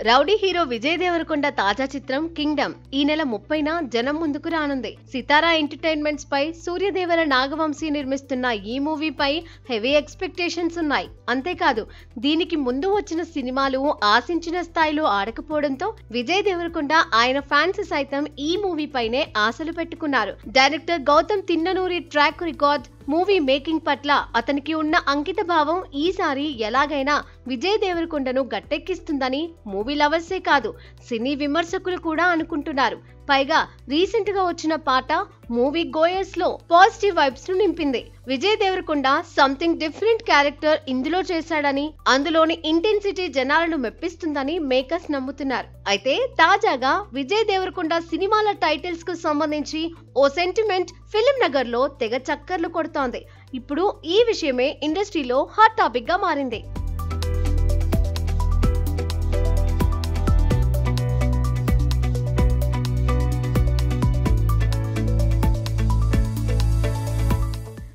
Rowdy hero Vijay Devarakonda తాజా చిత్రం Kingdom ఈ నెల 30న జనం ముందుకు రానుంది. సితారా ఎంటర్టైన్మెంట్స్ పై సూర్యదేవర నాగవంశీ నిర్మిస్తున్న ఈ మూవీపై హెవీ ఎక్స్పెక్టేషన్స్ ఉన్నాయి. అంతేకాదు దీనికి ముందు వచ్చిన సినిమాలు ఆశించిన స్థాయిలో ఆడకపోవడంతో విజయ్ దేవరకొండ ఆయన ఫ్యాన్స్ సైతం ఈ మూవీ పైనే ఆశలు పెట్టుకున్నారు. Director Gautam Tinnanuri track record movie making పట్ల అతనికి ఉన్న అంకిత భావం ఈసారి ఎలాగైనా విజయ్ దేవరకొండను గట్టెక్కిస్తుందని మూవీ లవర్సే కాదు సినీ విమర్శకులు కూడా అనుకుంటున్నారు. పైగా రీసెంట్ గా వచ్చిన పాట మూవీ గోయర్స్ లో పాజిటివ్ వైబ్స్ ను నింపింది. Vijay Devarakonda something different character ఇందులో చేశాడని, అందులోని ఇంటెన్సిటీ జనాలను మెప్పిస్తుందని మేకర్స్ నమ్ముతున్నారు. అయితే తాజాగా విజయ్ దేవరకొండ సినిమాల టైటిల్స్ కు సంబంధించి ఓ సెంటిమెంట్ ఫిల్మ్ నగర్ లో తెగ చక్కర్లు కొడుతోంది. ఇప్పుడు ఈ విషయమే ఇండస్ట్రీలో హాట్ టాపిక్ గా మారింది.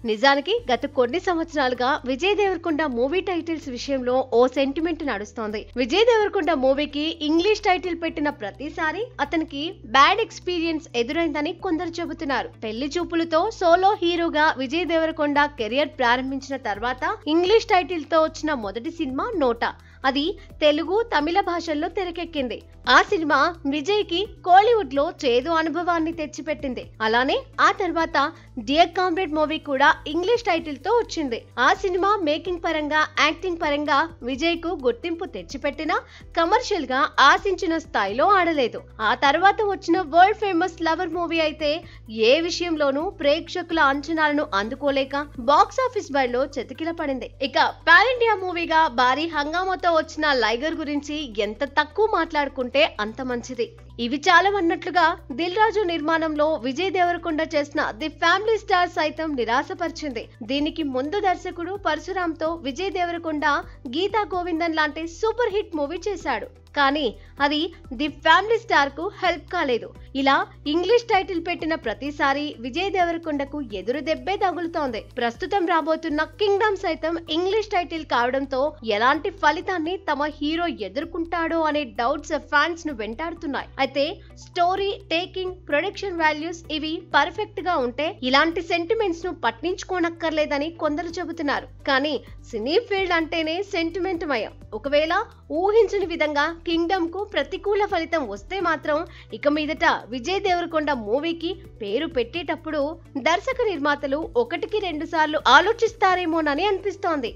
నిజానికి గత కొన్ని సంవత్సరాలుగా విజయ్ దేవరకొండ మూవీ టైటిల్స్ విషయంలో ఓ సెంటిమెంట్ నడుస్తోంది. విజయ్ దేవరకొండ మూవీకి ఇంగ్లీష్ టైటిల్ పెట్టిన ప్రతిసారి అతనికి బ్యాడ్ ఎక్స్పీరియన్స్ ఎదురైందని కొందరు చెబుతున్నారు. పెళ్లి చూపులతో సోలో హీరోగా విజయ్ దేవరకొండ కెరియర్ ప్రారంభించిన తర్వాత ఇంగ్లీష్ టైటిల్ తో వచ్చిన మొదటి సినిమా నోటా. అది తెలుగు, తమిళ భాషల్లో తెరకెక్కింది. ఆ సినిమా విజయ్ కి కోలీవుడ్ లో చేదు అనుభవాన్ని తెచ్చిపెట్టింది. అలానే ఆ తర్వాత డియర్ కామ్రేడ్ మూవీ కూడా ఇంగ్లీష్ టైటిల్ తో వచ్చింది. ఆ సినిమా మేకింగ్ పరంగా, యాక్టింగ్ పరంగా విజయ్ కు గుర్తింపు తెచ్చిపెట్టినా కమర్షియల్ గా ఆశించిన స్థాయిలో ఆడలేదు. ఆ తర్వాత వచ్చిన వరల్డ్ ఫేమస్ లవర్ మూవీ అయితే ఏ విషయంలోనూ ప్రేక్షకుల అంచనాలను అందుకోలేక బాక్సాఫీస్ బరిలో చతికిల పడింది. ఇక పాన్ ఇండియా మూవీగా భారీ హంగామాతో వచ్చిన లైగర్ గురించి ఎంత తక్కువ మాట్లాడుకుంటే అంత మంచిది. ఇవి చాలా అన్నట్లుగా దిల్ రాజు నిర్మాణంలో విజయ్ దేవరకొండ చేసిన ది ఫ్యామిలీ స్టార్ సైతం నిరాశపరిచింది. దీనికి ముందు దర్శకుడు పరశురాంతో విజయ్ దేవరకొండ గీతా గోవిందన్ లాంటి సూపర్ హిట్ మూవీ చేశాడు. కానీ అది ది ఫ్యామిలీ స్టార్ కు హెల్ప్ కాలేదు. ఇలా ఇంగ్లీష్ టైటిల్ పెట్టిన ప్రతిసారి విజయ్ దేవరకొండకు ఎదురు దెబ్బే తగులుతోంది. ప్రస్తుతం రాబోతున్న కింగ్డమ్ సైతం ఇంగ్లీష్ టైటిల్ కావడంతో ఎలాంటి ఫలితాన్ని తమ హీరో ఎదుర్కొంటాడో అనే డౌట్స్ ఫ్యాన్స్ ను వెంటాడుతున్నాయి. అయితే స్టోరీ, టేకింగ్, ప్రొడక్షన్ వాల్యూస్ ఇవి పర్ఫెక్ట్ గా ఉంటే ఇలాంటి సెంటిమెంట్స్ ను పట్టించుకోనక్కర్లేదని కొందరు చెబుతున్నారు. కానీ సినీ ఫీల్డ్ అంటేనే సెంటిమెంట్ మయం. ఒకవేళ ఊహించని విధంగా కింగ్డమ్ కు ప్రతికూల ఫలితం వస్తే మాత్రం ఇక మీదట విజయ్ దేవరకొండ మూవీకి పేరు పెట్టేటప్పుడు దర్శక నిర్మాతలు ఒకటికి 2 సార్లు ఆలోచిస్తారేమోనని అనిపిస్తోంది.